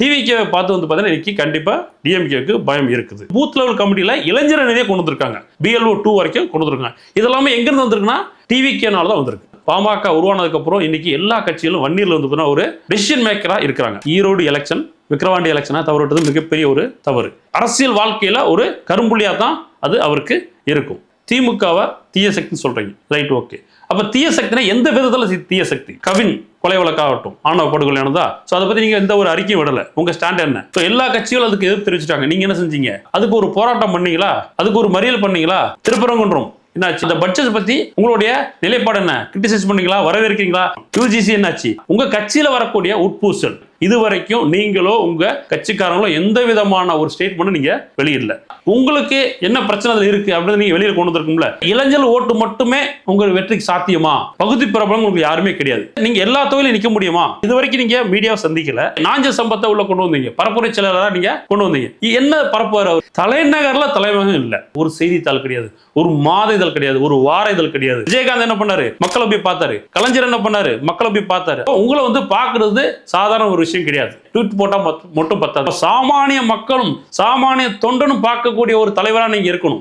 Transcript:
டிவிகேவை பார்த்து வந்து பார்த்தீங்கன்னா இன்னைக்கு கண்டிப்பா டிஎம்கேக்கு பயம் இருக்குது. பூத் லெவல் கமிட்டியில இளைஞர் நிறைய கொண்டு வந்திருக்காங்க. BLO 2 வரைக்கும் கொண்டு வந்திருக்காங்க. இதெல்லாமே எங்க இருந்து வந்திருக்குன்னா டிவிகேனால தான் வந்திருக்கு. பாமக உருவானதுக்கு அப்புறம் இன்னைக்கு எல்லா கட்சிகளும் வன்னியர்ல வந்து ஒரு டிசிஷன் மேக்கரா இருக்கிறாங்க. ஈரோடு எலெக்ஷன், விக்கிரவாண்டி எலெக்ஷனா தவறுவிட்டது மிகப்பெரிய ஒரு தவறு. அரசியல் வாழ்க்கையில ஒரு கரும்புள்ளியா தான் அது அவருக்கு இருக்கும். திமுகவை தீய சக்தி சொல்றீங்க, ரைட், ஓகே. அப்ப தீய சக்தினா எந்த விதத்துல தீய சக்தி? கவின் கொலை வழக்காகட்டும், ஆணவ படுகொலையானதா? சோ அதை பத்தி நீங்க எந்த ஒரு அறிக்கையும் விடல. உங்க ஸ்டாண்ட் என்ன? எல்லா கட்சிகளும் அதுக்கு எதிர்ப்பு தெரிவிச்சிட்டாங்க. நீங்க என்ன செஞ்சீங்க? அதுக்கு ஒரு போராட்டம் பண்ணீங்களா? அதுக்கு ஒரு மறியல் பண்ணீங்களா? திருப்பரங்குன்றம் என்னாச்சு? இந்த பட்ஜெட் பத்தி உங்களுடைய நிலைப்பாடு என்ன? கிரிட்டிசைஸ் பண்ணீங்களா? வரவேற்கிறீங்களா? UGC என்னாச்சு? உங்க கட்சியில வரக்கூடிய உட்பூசல் இதுவரைக்கும் நீங்களோ உங்க கட்சிக்காரங்களோ எந்த விதமான ஒரு ஸ்டேட்மெண்ட் நீங்க வெளியிடல. உங்களுக்கு என்ன பிரச்சனை அதுல இருக்கு அப்படின்னு நீங்க வெளியில கொண்டு வந்திருக்கும்ல. இளைஞர் ஓட்டு மட்டுமே உங்க வெற்றிக்கு சாத்தியமா? பகுதி பிரபலம் உங்களுக்கு யாருமே கிடையாது. நீங்க எல்லா தொழிலும் நிக்க முடியுமா? இதுவரைக்கும் நீங்க மீடியாவை சந்திக்கல. நாஞ்ச சம்பத்தை உள்ள கொண்டு வந்தீங்க. பரப்புரை செயலாளரா நீங்க கொண்டு வந்தீங்க. என்ன பரப்புவார்? தலைநகர்ல தலைவகம் இல்ல. ஒரு செய்தித்தாள் கிடையாது, ஒரு மாத இதழ் கிடையாது, ஒரு வார இதழ் கிடையாது. விஜயகாந்த் என்ன பண்ணாரு? மக்களை போய் பார்த்தாரு. கலைஞர் என்ன பண்ணாரு? மக்களை போய் பார்த்தாரு. உங்களை வந்து பாக்குறது சாதாரண ஒரு விஷயம் கிடையாது. ட்வீட் போட்டா மட்டும் பத்தாது. சாமானிய மக்களும் சாமானிய தொண்டனும் பார்க்கக்கூடிய ஒரு தலைவரா நீங்க இருக்கணும்.